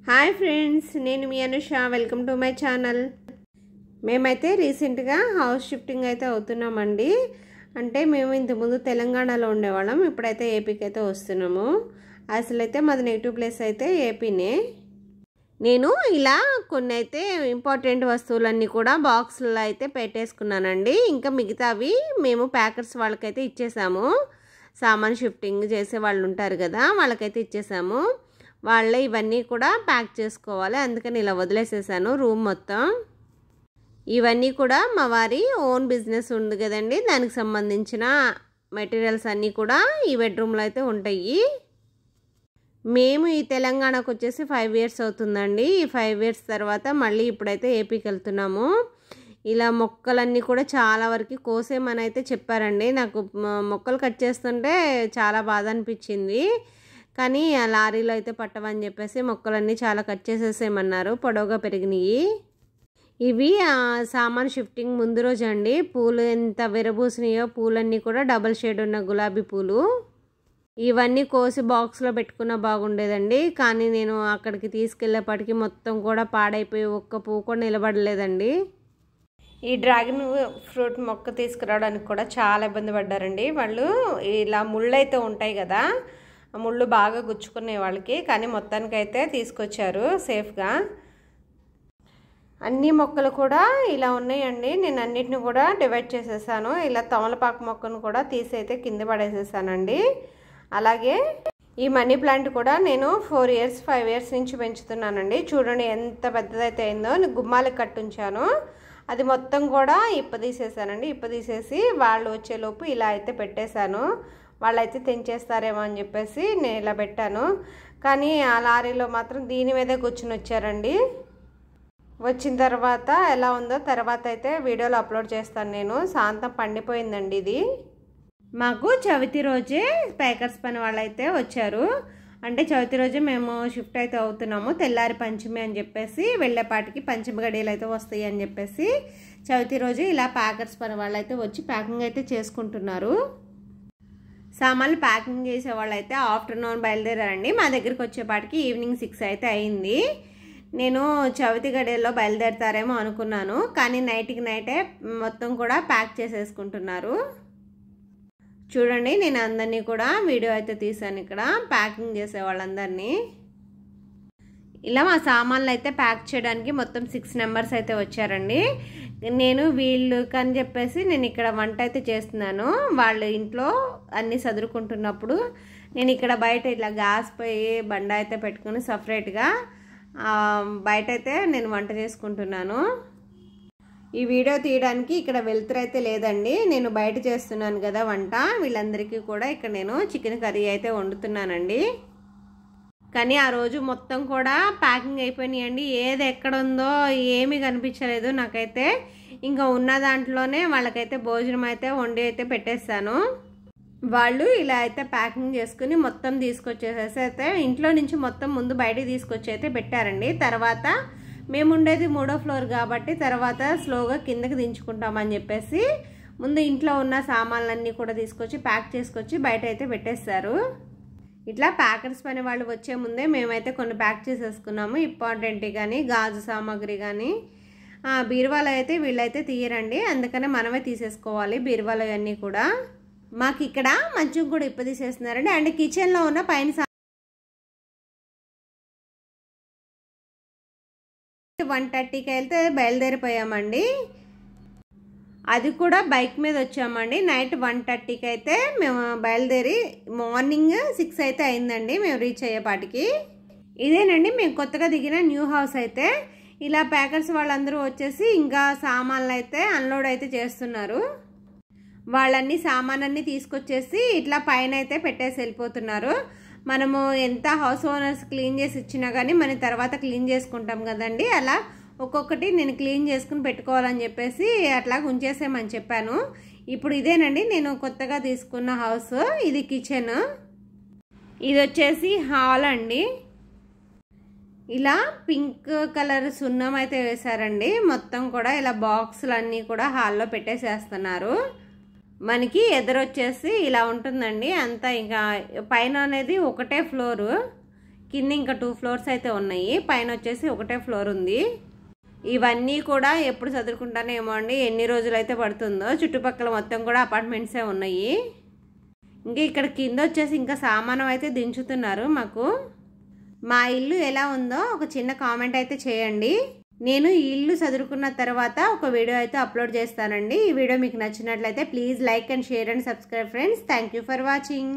Hi friends, నేను మీ Anusha. Welcome to my channel. మేమైతే రీసెంట్గా హౌస్ షిఫ్టింగ్ అయితే అవుతున్నామండి. అంటే మేము ఇంతకుముందు తెలంగాణలో ఉండేవాళ్ళం, ఇప్పుడైతే ఏపీకి అయితే వస్తున్నాము. అసలు అయితే మాది నెగిటివ్ ప్లేస్ అయితే ఏపీనే. నేను ఇలా కొన్ని అయితే ఇంపార్టెంట్ వస్తువులన్నీ కూడా బాక్స్లో అయితే పెట్టేసుకున్నానండి. ఇంకా మిగతావి మేము ప్యాకర్స్ వాళ్ళకైతే ఇచ్చేసాము. సామాన్ షిఫ్టింగ్ చేసే వాళ్ళు ఉంటారు కదా, వాళ్ళకైతే ఇచ్చేసాము. వాళ్ళే ఇవన్నీ కూడా ప్యాక్ చేసుకోవాలి, అందుకని ఇలా వదిలేసేసాను రూమ్ మొత్తం. ఇవన్నీ కూడా మా వారి ఓన్ బిజినెస్ ఉంది కదండి, దానికి సంబంధించిన మెటీరియల్స్ అన్నీ కూడా ఈ బెడ్రూమ్లో అయితే ఉంటాయి. మేము ఈ తెలంగాణకు వచ్చేసి 5 years అవుతుందండి. ఈ 5 years తర్వాత మళ్ళీ ఇప్పుడైతే ఏపీకి వెళ్తున్నాము. ఇలా మొక్కలన్నీ కూడా చాలా వరకు కోసేమని అయితే చెప్పారండి. నాకు మొక్కలు కట్ చేస్తుంటే చాలా బాధ అనిపించింది. కానీ ఆ లారీలో అయితే పట్టవని చెప్పేసి మొక్కలన్నీ చాలా కట్ చేసేసేయమన్నారు, పొడవుగా పెరిగినాయి. ఇవి సామాన్ షిఫ్టింగ్ ముందు రోజు అండి. పూలు ఎంత విరబూసినాయో, పూలన్నీ కూడా డబల్ షేడ్ ఉన్న గులాబీ పూలు. ఇవన్నీ కోసి బాక్స్లో పెట్టుకున్న బాగుండేదండి, కానీ నేను అక్కడికి తీసుకెళ్ళేపటికి మొత్తం కూడా పాడైపోయి ఒక్క పువ్వు కూడా నిలబడలేదండి. ఈ డ్రాగన్ ఫ్రూట్ మొక్క తీసుకురావడానికి కూడా చాలా ఇబ్బంది పడ్డారండి వాళ్ళు. ఇలా ముళ్ళు అయితే ఉంటాయి కదా, ముళ్ళు బాగా గుచ్చుకునే వాళ్ళకి, కానీ మొత్తానికైతే తీసుకొచ్చారు సేఫ్గా. అన్ని మొక్కలు కూడా ఇలా ఉన్నాయండి. నేను అన్నిటిని కూడా డివైడ్ చేసేసాను. ఇలా తమలపాకు మొక్కను కూడా తీసి అయితే కింద పడేసేసానండి. అలాగే ఈ మనీ ప్లాంట్ కూడా నేను 4 years 5 years నుంచి పెంచుతున్నానండి. చూడండి ఎంత పెద్దదైతే అయిందో. గుమ్మాలకు కట్టుంచాను, అది మొత్తం కూడా ఇప్పదీసేసానండి. ఇప్పదీసేసి వాళ్ళు వచ్చేలోపు ఇలా అయితే పెట్టేశాను. వాళ్ళైతే తెంచేస్తారేమో అని చెప్పేసి నేను ఇలా పెట్టాను. కానీ ఆ లారీలో మాత్రం దీని మీదే కూర్చుని వచ్చారండి. వచ్చిన తర్వాత ఎలా ఉందో తర్వాత అయితే వీడియోలో అప్లోడ్ చేస్తాను నేను. శాంతం పండిపోయిందండి ఇది. మాకు చవితి రోజే ప్యాకర్స్ పని వాళ్ళైతే వచ్చారు. అంటే చవితి రోజే మేము షిఫ్ట్ అయితే అవుతున్నాము. తెల్లారి పంచమి అని చెప్పేసి వెళ్ళేపాటికి పంచమి గడియలు అయితే వస్తాయి అని చెప్పేసి చవితి రోజు ఇలా ప్యాకర్స్ పని వాళ్ళైతే వచ్చి ప్యాకింగ్ అయితే చేసుకుంటున్నారు. సామాన్లు ప్యాకింగ్ చేసే వాళ్ళు అయితే ఆఫ్టర్నూన్ బయలుదేరారండి. మా దగ్గరికి వచ్చేపాటికి ఈవినింగ్ 6 అయితే అయింది. నేను చవితి గడియల్లో బయలుదేరతారేమో అనుకున్నాను, కానీ నైట్కి నైటే మొత్తం కూడా ప్యాక్ చేసేసుకుంటున్నారు. చూడండి, నేను అందరినీ కూడా వీడియో అయితే తీసాను ఇక్కడ ప్యాకింగ్ చేసే వాళ్ళందరినీ. ఇలా మా సామాన్లు అయితే ప్యాక్ చేయడానికి మొత్తం 6 members అయితే వచ్చారండి. నేను వీళ్ళకని చెప్పేసి నేను ఇక్కడ వంట అయితే చేస్తున్నాను. వాళ్ళు ఇంట్లో అన్నీ సదురుకుంటున్నప్పుడు నేను ఇక్కడ బయట ఇట్లా గ్యాస్ పొయ్యి బండ అయితే పెట్టుకుని సపరేట్గా బయట అయితే నేను వంట చేసుకుంటున్నాను. ఈ వీడియో తీయడానికి ఇక్కడ వెలుతురు అయితే లేదండి. నేను బయట చేస్తున్నాను కదా వంట, వీళ్ళందరికీ కూడా ఇక్కడ నేను చికెన్ కర్రీ అయితే వండుతున్నానండి. కానీ ఆ రోజు మొత్తం కూడా ప్యాకింగ్ అయిపోయినాయండి. ఏది ఎక్కడ ఉందో ఏమీ కనిపించలేదు నాకైతే. ఇంకా ఉన్న దాంట్లోనే వాళ్ళకైతే భోజనం అయితే వండి అయితే పెట్టేస్తాను. వాళ్ళు ఇలా అయితే ప్యాకింగ్ చేసుకుని మొత్తం తీసుకొచ్చేసేసి అయితే ఇంట్లో నుంచి మొత్తం ముందు బయటికి తీసుకొచ్చి అయితే పెట్టారండి. తర్వాత మేము ఉండేది 3వ floor కాబట్టి తర్వాత స్లోగా కిందకి దించుకుంటామని చెప్పేసి ముందు ఇంట్లో ఉన్న సామాన్లన్నీ కూడా తీసుకొచ్చి ప్యాక్ చేసుకొచ్చి బయట అయితే పెట్టేస్తారు. ఇట్లా ప్యాకర్స్ పని వాళ్ళు వచ్చే ముందే మేమైతే కొన్ని ప్యాక్ చేసేసుకున్నాము. ఇంపార్టెంట్ కానీ గాజు సామాగ్రి కానీ. బీరువాలో అయితే వీళ్ళైతే తీయరండి, అందుకనే మనమే తీసేసుకోవాలి బీరువాలో అన్నీ కూడా. మాకు ఇక్కడ మంచం కూడా ఇప్పదీసేస్తున్నారండి. అంటే కిచెన్లో ఉన్న పైన 1:30కి వెళ్తే బయలుదేరిపోయామండి. అది కూడా బైక్ మీద వచ్చామండి. నైట్ 1:30కి అయితే మేము బయలుదేరి మార్నింగ్ 6 అయితే అయిందండి మేము రీచ్ అయ్యేపాటికి. ఇదేనండి మేము కొత్తగా దిగిన న్యూ హౌస్ అయితే. ఇలా ప్యాకర్స్ వాళ్ళందరూ వచ్చేసి ఇంకా సామాన్లు అయితే అన్లోడ్ అయితే చేస్తున్నారు. వాళ్ళన్నీ సామానన్నీ తీసుకొచ్చేసి ఇట్లా పైన అయితే పెట్టేసి వెళ్ళిపోతున్నారు. మనము ఎంత హౌస్ ఓనర్స్ క్లీన్ చేసి ఇచ్చినా కానీ మనం తర్వాత క్లీన్ చేసుకుంటాం కదండి, అలా ఒక్కొక్కటి నేను క్లీన్ చేసుకుని పెట్టుకోవాలని చెప్పేసి అట్లా ఉంచేసేమని చెప్పాను. ఇప్పుడు ఇదేనండి నేను కొత్తగా తీసుకున్న హౌస్. ఇది కిచెన్, ఇది వచ్చేసి హాల్ అండి. ఇలా పింక్ కలర్ సున్నం అయితే వేశారండి. మొత్తం కూడా ఇలా బాక్సులు అన్నీ కూడా హాల్లో పెట్టేసేస్తున్నారు. మనకి ఎదురొచ్చేసి ఇలా ఉంటుందండి అంతా. ఇంకా పైన అనేది ఒకటే ఫ్లోరు, కింద ఇంకా 2 ఫ్లోర్స్ అయితే ఉన్నాయి, పైన వచ్చేసి ఒకటే ఫ్లోర్ ఉంది. ఇవన్నీ కూడా ఎప్పుడు చదువుకుంటానేమో అండి, ఎన్ని రోజులు అయితే పడుతుందో. చుట్టుపక్కల మొత్తం కూడా అపార్ట్మెంట్సే ఉన్నాయి. ఇంకా ఇక్కడ కింద వచ్చేసి ఇంకా సామానం అయితే దించుతున్నారు మాకు. మా ఇల్లు ఎలా ఉందో ఒక చిన్న కామెంట్ అయితే చేయండి. నేను ఈ ఇల్లు చదువుకున్న తర్వాత ఒక వీడియో అయితే అప్లోడ్ చేస్తానండి. ఈ వీడియో మీకు నచ్చినట్లయితే please like and share and subscribe friends. Thank you for watching.